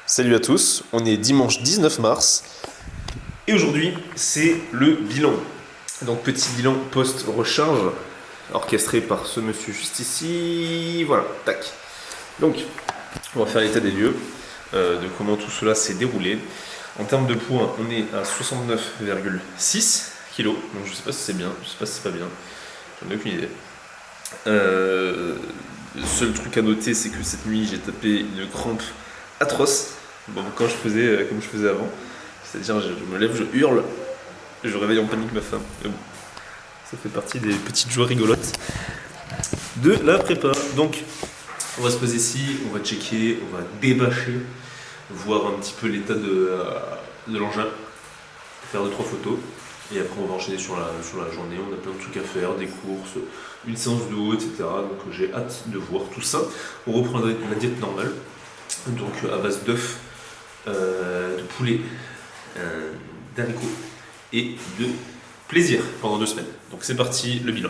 Salut à tous, on est dimanche 19 mars et aujourd'hui c'est le bilan. Donc petit bilan post-recharge orchestré par ce monsieur juste ici, voilà, tac. Donc on va faire l'état des lieux de comment tout cela s'est déroulé. En termes de poids, on est à 69,6 kg, donc je sais pas si c'est bien, je sais pas si c'est pas bien, j'en ai aucune idée. Le seul truc à noter, c'est que cette nuit j'ai tapé une crampe atroce. Bon, quand je faisais comme je faisais avant, c'est-à-dire je me lève, je hurle, je réveille en panique ma femme. Mais bon, ça fait partie des petites joies rigolotes de la prépa. Donc, on va se poser ici, on va checker, on va débâcher, voir un petit peu l'état de l'engin, faire 2-3 photos. Et après, on va enchaîner sur la journée. On a plein de trucs à faire, des courses, une séance d'eau, etc. Donc, j'ai hâte de voir tout ça. On reprendra la diète normale, donc à base d'œufs, de poulet, d'haricots et de plaisir pendant 2 semaines. Donc, c'est parti, le bilan.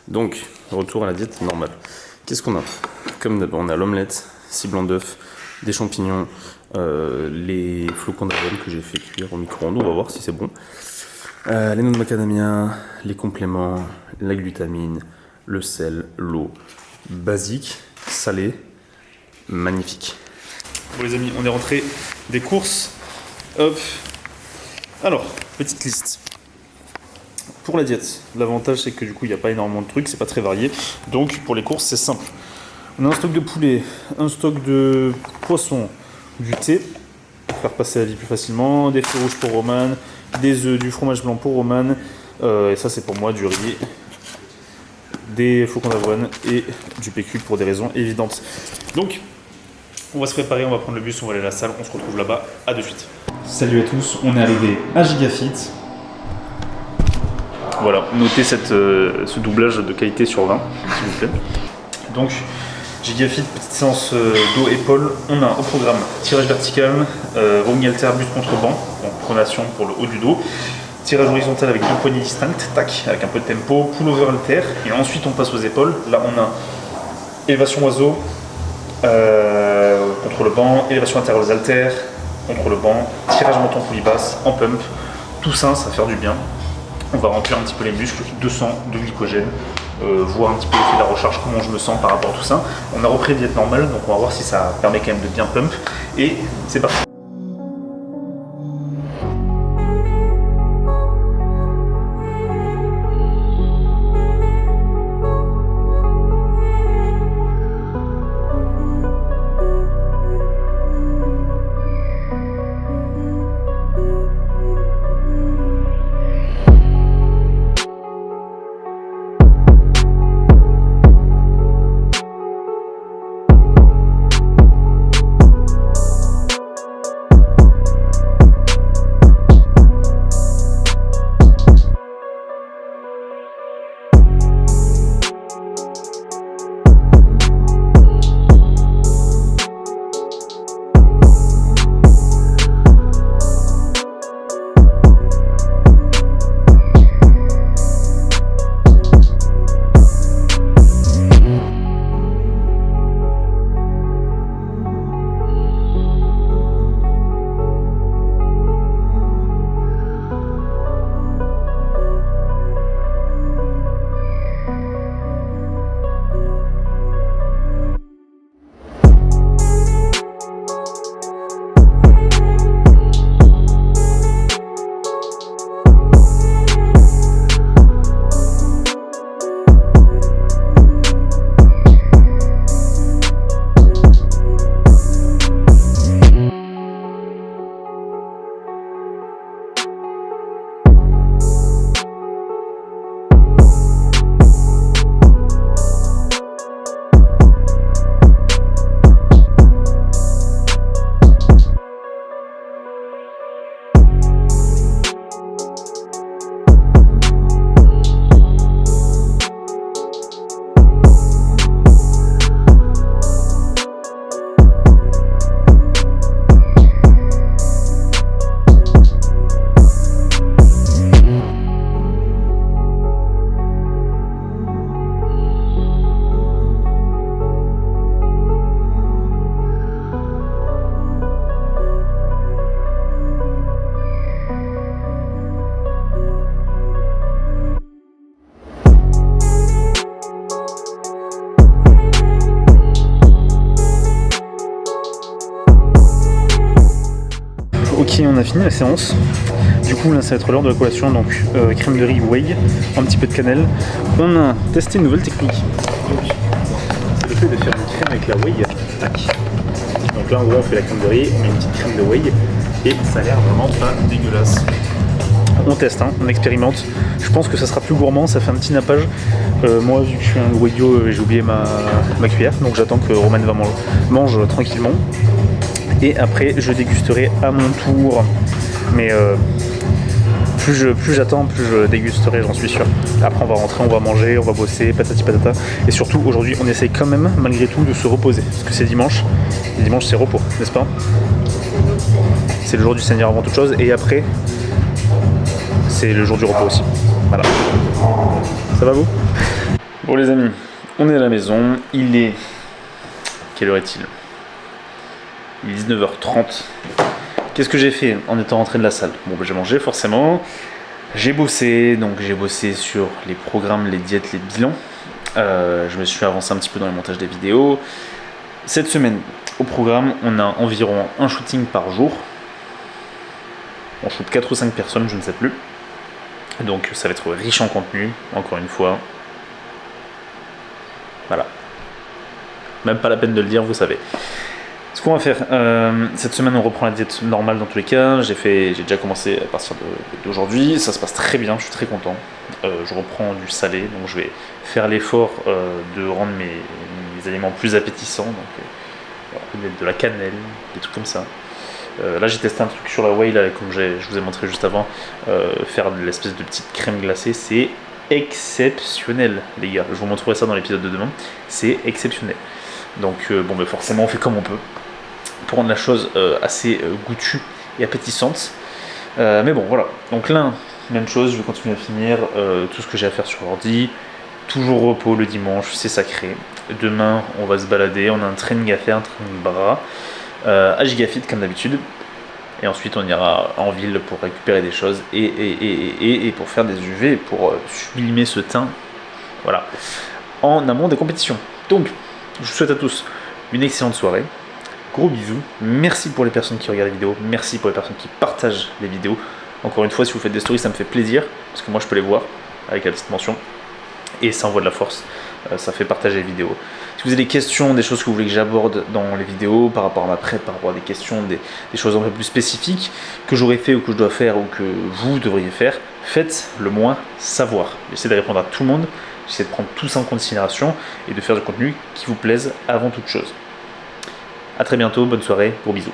Donc, retour à la diète normale. Qu'est-ce qu'on a? Comme d'hab, on a l'omelette, 6 blancs d'œufs, des champignons, les flocons d'avoine que j'ai fait cuire au micro-ondes, on va voir si c'est bon. Les noix de macadamia, les compléments, la glutamine, le sel, l'eau. Basique, salé, magnifique. Bon les amis, on est rentré des courses. Hop. Alors, petite liste. Pour la diète, l'avantage c'est que du coup il n'y a pas énormément de trucs, c'est pas très varié. Donc pour les courses c'est simple. On a un stock de poulet, un stock de poisson, du thé, pour faire passer la vie plus facilement, des fruits rouges pour Roman, des œufs, du fromage blanc pour Roman, et ça c'est pour moi, du riz, des flocons d'avoine et du PQ pour des raisons évidentes. Donc on va se préparer, on va prendre le bus, on va aller à la salle, on se retrouve là-bas, à de suite. Salut à tous, on est arrivé à Gigafit. Voilà, notez ce doublage de qualité sur 20, s'il vous plaît. Donc, Gigafit, petite séance dos épaule. On a au programme tirage vertical, rowing halter, buste contre banc, donc pronation pour le haut du dos. Tirage horizontal avec 2 poignées distinctes, tac, avec un peu de tempo, pull-over halter. Et ensuite, on passe aux épaules. Là, on a élévation oiseau contre le banc, élévation intérieure des haltères contre le banc, tirage menton poulie basse en pump. Tout ça, ça va faire du bien. On va remplir un petit peu les muscles, 200 de glycogène, voir un petit peu l'effet de la recharge, comment je me sens par rapport à tout ça. On a repris la diète normale, donc on va voir si ça permet quand même de bien pump. Et c'est parti. Ok, on a fini la séance. Du coup là ça va être l'heure de la collation, donc crème de riz whey, un petit peu de cannelle. On a testé une nouvelle technique. C'est le fait de faire une crème avec la whey. Tac. Donc là en gros on fait la crème de riz, on met une petite crème de whey et ça a l'air vraiment pas dégueulasse. On teste, hein, on expérimente. Je pense que ça sera plus gourmand, ça fait un petit nappage. Moi vu que je suis un wayyo, j'ai oublié ma cuillère, donc j'attends que Roman mange tranquillement. Et après je dégusterai à mon tour. Mais plus j'attends, plus je dégusterai, j'en suis sûr. Après on va rentrer, on va manger, on va bosser, patati patata. Et surtout aujourd'hui on essaye quand même malgré tout de se reposer. Parce que c'est dimanche, et dimanche c'est repos, n'est-ce pas? C'est le jour du Seigneur avant toute chose. Et après c'est le jour du repos aussi. Voilà. Ça va vous? Bon les amis, on est à la maison. Il est... Quelle heure est-il? Il est 19h30. Qu'est-ce que j'ai fait en étant rentré de la salle? Bon, ben, j'ai mangé forcément. J'ai bossé, donc j'ai bossé sur les programmes, les diètes, les bilans. Je me suis avancé un petit peu dans le montage des vidéos. Cette semaine, au programme, on a environ un shooting par jour. On shoot 4 ou 5 personnes, je ne sais plus. Donc ça va être riche en contenu, encore une fois. Voilà. Même pas la peine de le dire, vous savez. Ce qu'on va faire, cette semaine on reprend la diète normale dans tous les cas. J'ai déjà commencé à partir d'aujourd'hui, ça se passe très bien, je suis très content. Je reprends du salé, donc je vais faire l'effort de rendre mes aliments plus appétissants. Donc de la cannelle, des trucs comme ça. Là j'ai testé un truc sur la whey, là, comme je vous ai montré juste avant, faire de l'espèce de petite crème glacée, c'est exceptionnel les gars. Je vous montrerai ça dans l'épisode de demain, c'est exceptionnel. Donc bon, ben forcément on fait comme on peut pour rendre la chose assez goûtue et appétissante. Mais bon voilà, donc là même chose, je vais continuer à finir tout ce que j'ai à faire sur l'ordi. Toujours repos le dimanche, c'est sacré. Demain on va se balader, on a un training à faire, un training bras à Gigafit comme d'habitude. Et ensuite on ira en ville pour récupérer des choses et pour faire des UV, pour sublimer ce teint. Voilà, en amont des compétitions. Donc je vous souhaite à tous une excellente soirée. Gros bisous. Merci pour les personnes qui regardent les vidéos. Merci pour les personnes qui partagent les vidéos. Encore une fois, si vous faites des stories, ça me fait plaisir. Parce que moi, je peux les voir avec la petite mention. Et ça envoie de la force. Ça fait partager les vidéos. Si vous avez des questions, des choses que vous voulez que j'aborde dans les vidéos, par rapport à ma prep, par rapport à des questions, des choses un peu plus spécifiques, que j'aurais fait ou que je dois faire ou que vous devriez faire, faites-le moi savoir. J'essaie de répondre à tout le monde. J'essaie de prendre tout ça en considération et de faire du contenu qui vous plaise avant toute chose. A très bientôt, bonne soirée, gros bisous.